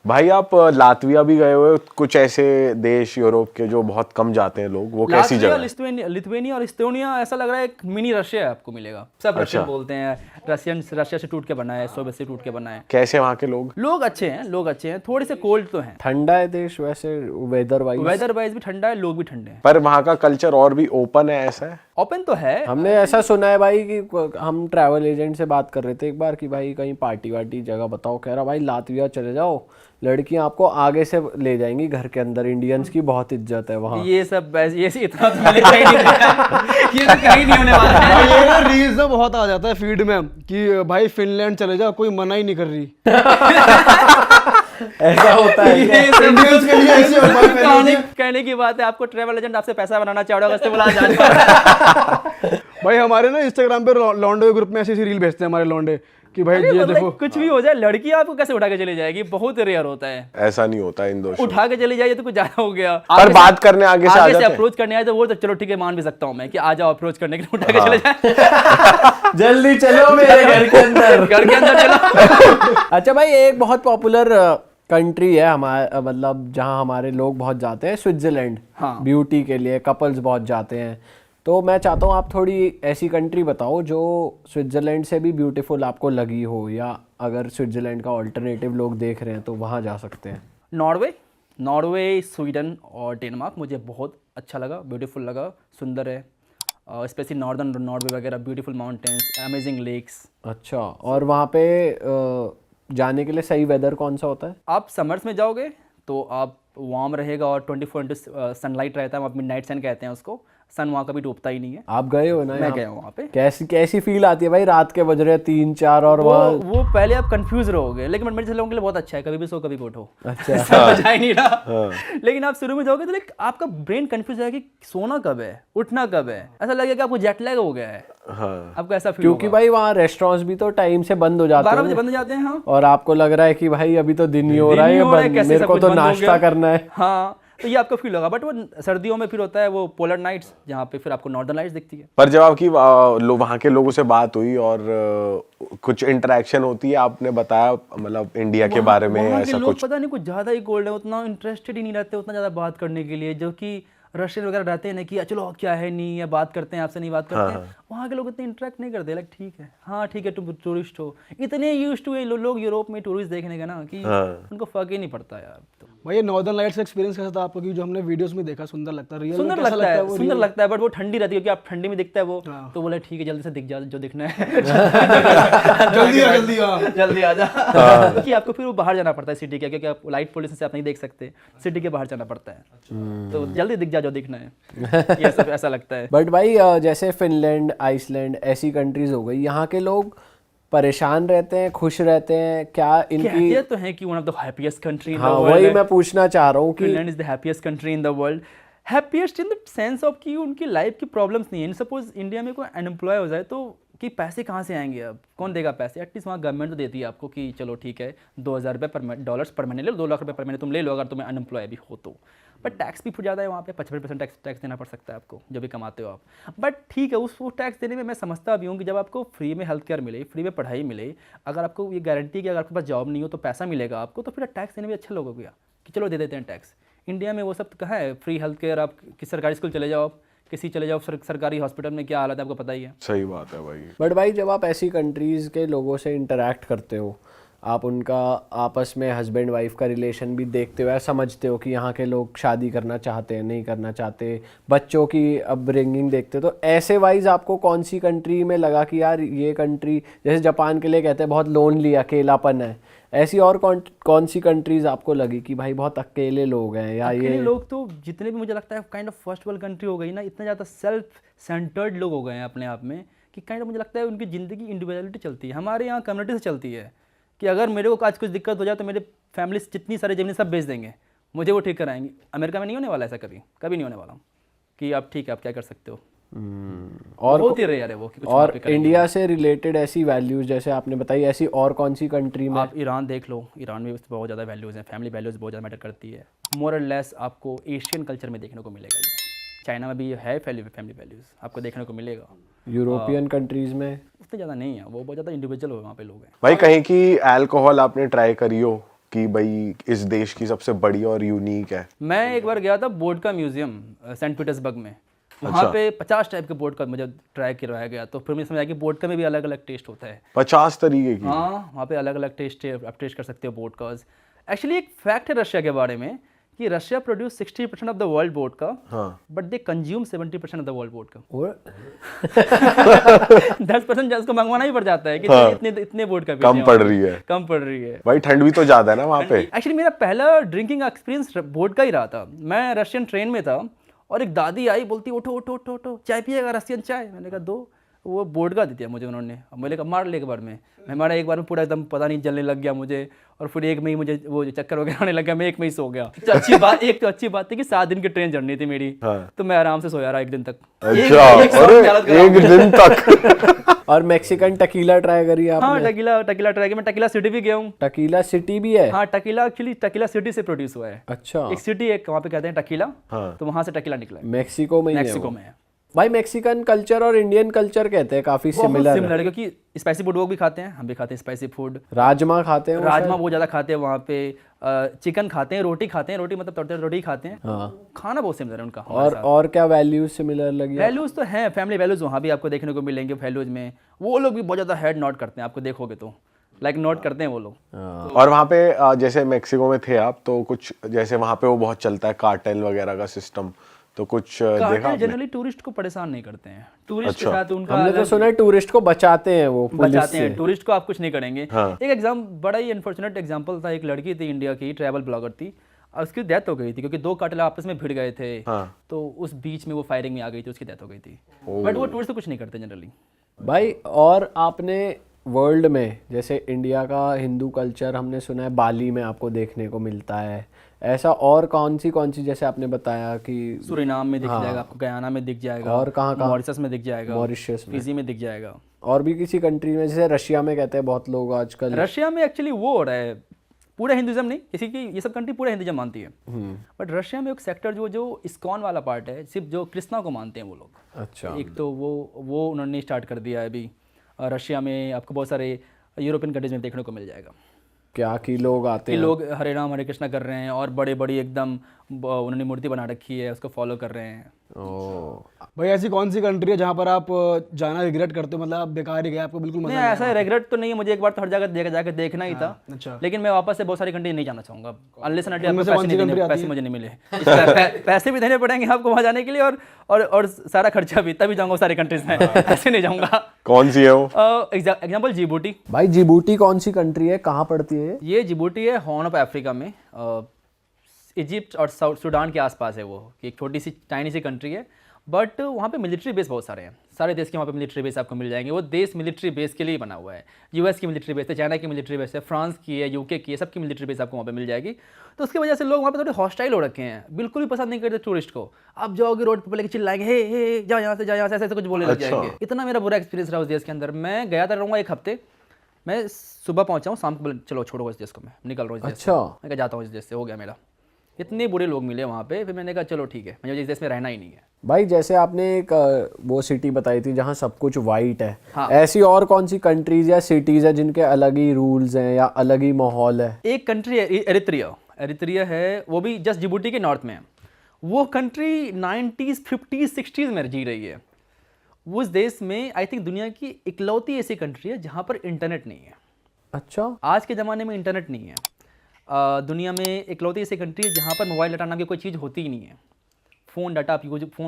भाई आप लातविया भी गए हुए, कुछ ऐसे देश यूरोप के जो बहुत कम जाते हैं लोग, वो कैसी जगह है? लिथुआनिया और इस्टोनिया ऐसा लग रहा है एक मिनी रशिया आपको मिलेगा। सब रशियन बोलते हैं, रशिया से टूट के बना है, सोवियत से टूट के बना है। कैसे वहाँ के लोग? लोग अच्छे हैं, थोड़े से कोल्ड तो हैं। ठंडा है देश वैसे, वेदर वाइज भी ठंडा है, लोग भी ठंडे हैं। पर वहाँ का कल्चर और भी ओपन है, ऐसा है? ओपन तो है। हमने ऐसा सुना है भाई कि हम ट्रैवल एजेंट से बात कर रहे थे एक बार कि भाई कहीं पार्टी वार्टी जगह बताओ, कह रहा भाई लातविया चले जाओ, लड़कियां आपको आगे से ले जाएंगी घर के अंदर, इंडियंस की बहुत इज्जत है वहाँ। ये सब ये इतना तो मैंने कहीं नहीं ये तो कहीं नहीं होने वाला है। ये ना रील्स में बहुत आ जाता है फीड में कि भाई फिनलैंड चले जाओ, कोई मना ही नहीं कर रही। ऐसा होता है क्या? ये सब इंडियंस के लिए ऐसे होता है। कहने की बात है, आपको ट्रैवल एजेंट आपसे पैसा बनाना चाह रहा होगा, उससे बोला जा। भाई हमारे ना इंस्टाग्राम पे लॉन्डे ग्रुप में ऐसी रील भेजते हैं हमारे लॉन्डे कि भाई ये देखो, कुछ भी हो जाए, लड़की आपको कैसे उठा के चली जाएगी, बहुत रेयर होता है। ऐसा नहीं होता इन दोस्तों। उठा के चली जाइए तो कुछ ज्यादा हो गया। पर बात करने आगे से आ जाते हैं। अप्रोच करने आए तो वो तो चलो ठीक है, मान भी सकता हूँ मैं कि आ जाओ अप्रोच करने के लिए, उठा के चले जाए। जल्दी चलो मेरे घर के अंदर। घर के अंदर चलो। अच्छा भाई, एक बहुत पॉपुलर कंट्री है हमारे, मतलब जहाँ हमारे लोग बहुत जाते हैं, स्विट्जरलैंड। हाँ। ब्यूटी के लिए कपल्स बहुत जाते हैं। तो मैं चाहता हूँ आप थोड़ी ऐसी कंट्री बताओ जो स्विट्जरलैंड से भी ब्यूटीफुल आपको लगी हो, या अगर स्विट्जरलैंड का ऑल्टरनेटिव लोग देख रहे हैं तो वहाँ जा सकते हैं। नॉर्वे, स्वीडन और डेनमार्क मुझे बहुत अच्छा लगा, ब्यूटीफुल लगा, सुंदर है। स्पेशली नॉर्दर्न नॉर्वे वगैरह, ब्यूटीफुल माउंटेन्स, अमेजिंग लेक्स। अच्छा, और वहाँ पे जाने के लिए सही वेदर कौन सा होता है? आप समर्स में जाओगे तो आप वार्म रहेगा और 24 सनलाइट रहता है, वहाँ मिडनाइट सन कहते हैं उसको। सन वहाँ कभी डूबता ही नहीं है। आप गए हो ना? मैं गया हूँ वहाँ पे। कैसी फील आती है भाई, रात के बज रहे 3-4 और वहाँ? वो पहले आप कंफ्यूज रहोगे, लेकिन मेरे जैसे लोगों के लिए बहुत अच्छा है, कभी भी सो कभी भी उठो। अच्छा। समझ ही नहीं रहा। लेकिन आप शुरू में जाओगे तो लाइक आपका ब्रेन कंफ्यूज है कि सोना कब है, उठना कब है, ऐसा लगेगा आपको जेट लैग हो गया है। आपको ऐसा फील क्योंकि भाई वहाँ रेस्टोरेंट्स भी तो टाइम से बंद हो जाते हैं, 12 बजे बंद हो जाते हैं। हाँ, और आपको लग रहा है कि भाई अभी तो दिन ही हो रहा है, मेरे को तो नाश्ता करना है। हाँ, तो ये आपको फील होगा। बट वो सर्दियों में फिर होता है वो पोलर नाइट्स, जहाँ पे फिर आपको नॉर्दर्न लाइट्स दिखती है। पर जब आपकी वहाँ के लोगों से बात हुई और कुछ इंटरेक्शन होती है, आपने बताया मतलब इंडिया के बारे में ऐसा लोग कुछ? पता नहीं कुछ ज्यादा ही कोल्ड है, उतना इंटरेस्टेड ही नहीं रहते उतना ज्यादा बात करने के लिए, जो कि रशियन वगैरह रहते हैं ना कि चलो क्या है नहीं, या बात करते हैं आपसे, नहीं बात करते हैं। वहाँ के लोग इतने इंटरेक्ट नहीं करते, लाइक ठीक है, हाँ ठीक है, तुम टूरिस्ट हो। इतने यूज्ड टू लोग यूरोप में टूरिस्ट देखने का ना कि उनको फर्क ही नहीं पड़ता यार। तो भाई ये नॉर्दर्न लाइट्स का एक्सपीरियंस कैसा था आपको? कि जो हमने वीडियोस में देखा सुंदर लगता है, रियल में सुंदर कैसा लगता है, वो सुंदर लगता है, बट वो ठंडी रहती है क्योंकि आप ठंडी में दिखता है वो। तो बोले ठीक है, जल्दी से दिख जा जो दिखना है। जल्दी आ जा। क्योंकि आपको फिर वो बाहर जाना पड़ता है सिटी के, क्योंकि आप लाइट पोल्यूशन से आप नहीं देख सकते, सिटी के बाहर जाना पड़ता है। तो जल्दी दिख जा जो दिखना है, ये सब ऐसा लगता है। बट भाई जैसे फिनलैंड, आइसलैंड ऐसी कंट्रीज हो गई, यहाँ के लोग परेशान रहते हैं, खुश रहते हैं क्या? इनकी कहते तो हैं कि one of the happiest country in the हाँ, वर्ल्ड। वही मैं पूछना चाह रहा हूँ कि Finland is the happiest country in the world. Happiest in the sense of कि उनकी लाइफ की प्रॉब्लम्स नहीं है। सपोज इंडिया में कोई अनएम्प्लॉय हो जाए तो कि पैसे कहाँ से आएंगे, अब कौन देगा पैसे? एटलीस्ट वहाँ गवर्नमेंट तो देती है आपको कि चलो ठीक है, $2,000 पर महीने ले लो, 2 लाख रुपये पर महीने तुम ले लो अगर तुम्हें अनएम्प्लॉय भी हो तो। बट टैक्स भी फिर ज़्यादा है वहाँ पे, 55% टैक्स देना पड़ सकता है आपको जो भी कमाते हो आप। बट ठीक है, उस टैक्स देने में मैं समझता भी हूँ कि जब आपको फ्री में हेल्थ केयर मिले, फ्री में पढ़ाई मिले, अगर आपको ये गारंटी कि अगर आपके पास जॉब नहीं हो तो पैसा मिलेगा आपको, तो फिर टैक्स देने में अच्छा लगेगा कि चलो दे देते हैं टैक्स। इंडिया में वो सब कहाँ है? फ्री हेल्थ केयर, आप किसी सरकारी स्कूल चले जाओ, आप किसी चले जाओ सरकारी हॉस्पिटल में क्या हालत है आपको पता ही है। सही बात है भाई। बट भाई जब आप ऐसी कंट्रीज़ के लोगों से इंटरेक्ट करते हो, आप उनका आपस में हस्बैंड वाइफ का रिलेशन भी देखते हो या समझते हो कि यहाँ के लोग शादी करना चाहते हैं, नहीं करना चाहते, बच्चों की अपब्रिंगिंग देखते हो, तो ऐसे वाइज आपको कौन सी कंट्री में लगा कि यार ये कंट्री, जैसे जापान के लिए कहते हैं बहुत लोनली, अकेलापन है, ऐसी और कौन सी कंट्रीज आपको लगी कि भाई बहुत अकेले लोग हैं? या अकेले ये लोग तो जितने भी मुझे लगता है kind of first world country हो गई ना, इतना ज़्यादा सेल्फ सेंटर्ड लोग हो गए हैं अपने आप में कि काइंड ऑफ मुझे लगता है उनकी ज़िंदगी इंडिविजुअलिटी चलती है। हमारे यहाँ कम्युनिटी से चलती है कि अगर मेरे को आज कुछ दिक्कत हो जाए तो मेरे फैमिली जितनी सारी ज़मीन सब बेच देंगे, मुझे वो ठीक कराएंगे। अमेरिका में नहीं होने वाला ऐसा, कभी नहीं होने वाला कि आप ठीक है आप क्या कर सकते हो। और बहुत ही रेयर है वो कि कुछ और वहाँ पे करेंगे। इंडिया से रिलेटेड ऐसी वैल्यूज जैसे आपने बताई, ऐसी और कौन सी कंट्री में? आप ईरान देख लो, ईरान में बहुत ज़्यादा वैल्यूज़ हैं, फैमिली वैल्यूज़ बहुत ज़्यादा मैटर करती है। मोर और लेस आपको एशियन कल्चर में देखने को मिलेगा ये। चाइना में भी है फैमिली वैल्यूज़ आपको देखने को मिलेगा। यूरोपियन कंट्रीज में उतने ज़्यादा नहीं है, वो बहुत ज़्यादा इंडिविजुअल हो वहाँ पे लोग हैं। भाई कहीं की अल्कोहल आपने ट्राई करी हो कि भाई इस देश की सबसे बड़ी और यूनिक है? मैं एक बार गया था वोडका म्यूजियम सेंट पीटर्सबर्ग में, वहाँ पे 50 टाइप के वोडका मुझे ट्राई करवाया गया, तो फिर मुझे समझ आया कि वोडका में भी अलग अलग टेस्ट होता है। 50 तरीके की? हाँ, वहाँ पे अलग अलग टेस्ट है, आप टेस्ट कर सकते हो वोडकाज। एक्चुअली एक फैक्ट है रशिया के बारे में कि Russia produce 60% of the world vodka, but they consume 70% of the world vodka. 10% जिसको मंगवाना ही पड़ जाता है कि इतने वोडका कम पड़ रही है। कम पड़ रही है भाई ठंड भी तो ज्यादा है ना वहाँ पे। एक्चुअली मेरा पहला ड्रिंकिंग एक्सपीरियंस वोडका ही रहा था। मैं रशियन ट्रेन में था और एक दादी आई, बोलती उठो उठो उठो उठो, चाय पिएगा? रशियन चाय। मैंने कहा दो। वो वोडका दी थी मुझे उन्होंने। अब मैंने कहा मार ले एक बार में। मैं मारा एक बार में, पूरा एकदम पता नहीं जलने लग गया मुझे, और फिर एक में ही मुझे वो चक्कर वगैरह आने लग गया, मैं एक में ही सो गया। तो अच्छी बात, एक तो अच्छी बात थी कि 7 दिन की ट्रेन जर्नी थी मेरी, तो मैं आराम से सोया रहा 1 दिन तक। अच्छा, अरे 1 दिन तक। और मैक्सिकन टकीला ट्राई करी आपने? हाँ, टकीला ट्राई किया। मैं टकीला सिटी भी गया हूँ। टकीला सिटी भी है? हाँ, टकीला एक्चुअली टकीला सिटी से प्रोड्यूस हुआ है। अच्छा। एक सिटी एक वहाँ पे कहते हैं टकीला, तो वहाँ से टकीला निकला है। मैक्सिको में ही है मैक्सिको वो? में है भाई मैक्सिकन कल्चर और इंडियन कल्चर कहते हैं काफी सिमिलर है, क्योंकि स्पाइसी फूड वो भी खाते हैं, हम भी खाते हैं स्पाइसी फूड। राजमा खाते हैं? राजमा बहुत ज्यादा खाते हैं वहाँ पे। चिकन खाते हैं, रोटी खाते हैं, रोटी मतलब तड़ते रोटी खाते हैं। हाँ। खाना बहुत सिमिलर है उनका। और क्या वैल्यूज सिमिलर लगी? वैल्यूज तो हैं, फैमिली वैल्यूज वहाँ भी आपको देखने को मिलेंगे। वैल्यूज में वो लोग भी बहुत ज्यादा हेड नोट करते हैं, आपको देखोगे तो लाइक नोट करते हैं वो लोग। और वहाँ पे जैसे मैक्सिको में थे आप, तो कुछ जैसे वहाँ पे वो बहुत चलता है कार्टेल वगैरह का सिस्टम, तो कुछ देखा आपने? जनरली टूरिस्ट को परेशान नहीं करते हैं। टूरिस्ट के साथ उनका हमने तो सुना है टूरिस्ट को बचाते हैं वो, पुलिस बचाते से। हैं। टूरिस्ट को आप कुछ नहीं करेंगे। एक बड़ा ही अनफॉर्चुनेट एग्जांपल था। एक लड़की थी इंडिया की, ट्रैवल ब्लॉगर थी, और उसकी डेथ हो गई थी क्योंकि 2 कार्टेल आपस में भिड़ गए थे। तो उस बीच में वो फायरिंग में आ गई थी, उसकी डेथ हो गई थी। बट वो टूरिस्ट को कुछ नहीं करते जनरली। भाई और आपने वर्ल्ड में, जैसे इंडिया का हिंदू कल्चर हमने सुना है बाली में आपको देखने को मिलता है, ऐसा और कौन सी जैसे आपने बताया कि सूरीनाम में दिख जाएगा आपको, गयाना में दिख जाएगा, और कहाँ मॉरिशस में दिख जाएगा, मॉरिशस में, फिजी में दिख जाएगा, और भी किसी कंट्री में, जैसे रशिया में कहते हैं बहुत लोग आजकल। रशिया में एक्चुअली वो हो रहा है, पूरा हिंदुइज्म नहीं, किसी की ये सब कंट्री पूरा हिंदुइज्म मानती है, बट रशिया में एक सेक्टर जो इस्कॉन वाला पार्ट है, सिर्फ जो कृष्णा को मानते हैं वो लोग। अच्छा। एक तो वो उन्होंने स्टार्ट कर दिया है अभी। रशिया में आपको बहुत सारे यूरोपियन कंट्रीज में देखने को मिल जाएगा क्या कि लोग आते कि हैं, लोग हरे राम हरे कृष्णा कर रहे हैं, और बड़ी बड़ी एकदम उन्होंने मूर्ति बना रखी है, उसको फॉलो कर रहे हैं। भाई ऐसी कौन सी कंट्री है जहाँ पर आप जाना रिग्रेट करते हो, मतलब आप बेकार ही गए, आपको बिल्कुल मजा नहीं, ऐसा रिग्रेट तो नहीं है, मुझे एक बार तो हर जगह जाकर देखना ही था। अच्छा। लेकिन मैं वापस से बहुत सारी कंट्री नहीं जाना चाहूंगा अनलेस एंड उनमें से कौन सी country आती पैसे है? मुझे नहीं मिले। पैसे भी देने पड़ेंगे आपको वहाँ जाने के लिए, और सारा खर्चा भी, तभी जाऊंगा सारी कंट्रीज में, ऐसे नहीं जाऊंगा। कौन सी है वो? Example Djibouti. भाई जिबूटी कौन सी कंट्री है, कहाँ पड़ती है ये जिबूटी है हॉर्न ऑफ अफ्रीका में, इजिप्ट और सूडान के आसपास है वो, कि एक छोटी सी टाइनी सी कंट्री है, बट वहाँ पे मिलिट्री बेस बहुत सारे हैं। सारे देश के वहाँ पे मिलिट्री बेस आपको मिल जाएंगे। वो देश मिलिट्री बेस के लिए बना हुआ है। यूएस की मिलिट्री बेस है, चाइना की मिलिट्री बेस है, फ्रांस की है, यूके की है, सबकी मिलिट्री बेस आपको वहाँ पे मिल जाएगी। तो उसकी वजह से लोग वहाँ पे थोड़े हॉस्टाइल हो रखे हैं, बिल्कुल भी पसंद नहीं करते टूरिस्ट को। आप जाओगे रोड पर लेके चिल्लाएंगे, हे जाओ यहाँ से, जाओ यहाँ से, ऐसे कुछ बोलने लग जाएंगे। इतना मेरा बुरा एक्सपीरियंस रहा उस देश के अंदर। मैं गया था, रहूँगा 1 हफ्ते। मैं सुबह पहुँचा हूँ, शाम को बोले चलो छोड़ो इस देश को, मैं निकल रहा हूँ इस देश से। मैं कहा जाता हूँ इस देश से, हो गया मेरा। इतने बुरे लोग मिले वहाँ पे, फिर मैंने कहा चलो ठीक है, मुझे इस देश में रहना ही नहीं है। भाई जैसे आपने एक वो सिटी बताई थी जहाँ सब कुछ वाइट है, हाँ। ऐसी और कौन सी कंट्रीज या सिटीज है जिनके अलग ही रूल्स हैं या अलग ही माहौल है? एक कंट्री है एरित्रिया है, वो भी जस्ट जिबूटी के नॉर्थ में है। वो कंट्री 90s 50s 60s में जी रही है। उस देश में आई थिंक दुनिया की इकलौती ऐसी कंट्री है जहाँ पर इंटरनेट नहीं है। अच्छा। आज के ज़माने में इंटरनेट नहीं है। दुनिया में इकलौती ऐसी कंट्री है जहाँ पर मोबाइल डाटा नाम की कोई चीज़ होती ही नहीं है। फ़ोन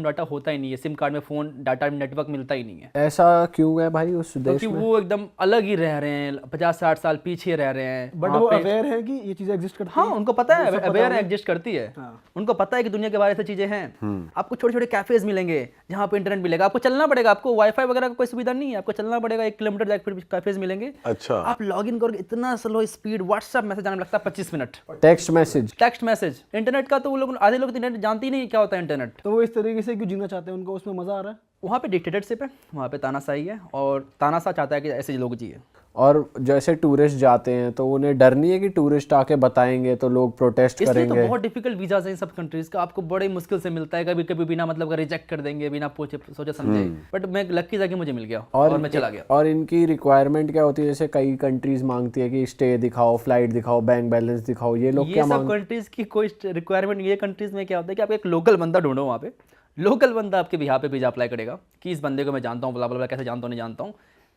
डाटा होता ही नहीं है, सिम कार्ड में फ़ोन डाटा नेटवर्क मिलता ही नहीं है। ऐसा क्यों है भाई उस देश क्योंकि में? वो एकदम अलग ही रह रहे हैं, 50-60 साल पीछे रह रहे हैं। बट वो अवेयर है कि ये चीजें एग्जिस्ट करती हाँ, हैं? उनको पता है, अवेयर एग्जिस्ट करती है। उनको पता है कि दुनिया के बारे में चीजें हैं। आपको छोटे छोटे कैफेज मिलेंगे जहाँ पे इंटरनेट मिलेगा। आपको चलना पड़ेगा, आपको वाईफाई वगैरह का कोई सुविधा नहीं है, आपको चलना पड़ेगा 1 किलोमीटर जाकर फिर कैफेज मिलेंगे। अच्छा। आप लॉग इन करोगे, इतना स्लो स्पीड, व्हाट्सएप मैसेज आने में लगता है 25 मिनट। टेक्स्ट मैसेज इंटरनेट का तो वो लोग, आधे लोग इंटरनेट जानते ही नहीं क्या होता है इंटरनेट। तो वो इस तरीके से क्यों जीना चाहते हैं, उनको उसमें मजा आ रहा है? वहाँ पे डिक्टेटरशिप है, वहाँ पे तानाशाही है, और तानाशाह चाहता है कि ऐसे लोग जिए। और जैसे टूरिस्ट जाते हैं तो उन्हें डर नहीं है कि टूरिस्ट आके बताएंगे तो लोग प्रोटेस्ट इसलिए तो करेंगे। बहुत डिफिकल्ट वीजाज हैं इन सब कंट्रीज का, आपको बड़े मुश्किल से मिलता है, कभी कभी बिना मतलब का रिजेक्ट कर देंगे, बिना पूछे सोचे समझे। बट मैं लकी जाके मुझे मिल गया और मैं चला गया। और इनकी रिक्वायरमेंट क्या होती है, जैसे कई कंट्रीज मांगती है कि स्टे दिखाओ, फ्लाइट दिखाओ, बैंक बैलेंस दिखाओ, ये लोग ये क्या सब कंट्रीज की कोई रिक्वायरमेंट, ये कंट्रीज में क्या होता है कि आप एक लोकल बंदा ढूंढो वहाँ पे, लोकल बंदा आपके बिहार पे वीजा अप्लाई करेगा कि इस बंदे को मैं जानता हूँ, ब्ला कैसे जानता हूँ नहीं जानता हूँ,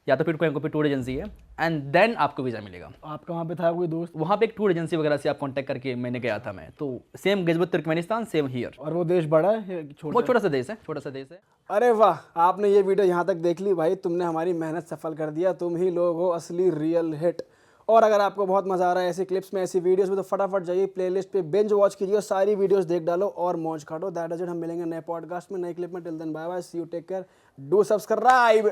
या तो फिर कोई टूर एजेंसी है, एंड देन आपको वीज़ा मिलेगा। आपका वहाँ पे था कोई दोस्त? वहाँ पे एक टूर एजेंसी वगैरह से आप कांटेक्ट करके मैंने गया था मैं, तो same Gilgit Turkmenistan, same here. और वो देश बड़ा है या छोटा? वो छोटा सा देश है, छोटा सा देश है। अरे वाह, आपने ये वीडियो यहाँ तक देख ली भाई, तुमने हमारी मेहनत सफल कर दिया, तुम ही लोग हो असली रियल हिट। और अगर आपको बहुत मजा आ रहा है ऐसी क्लिप्स में, ऐसी वीडियोस में, तो फटाफट जाइए प्लेलिस्ट पे बिंज वॉच कीजिए, सारी वीडियोस देख डालो और मौज काटो। That is it. हम मिलेंगे नए पॉडकास्ट में, नए क्लिप में। Till then bye bye, see you, take care, do subscribe.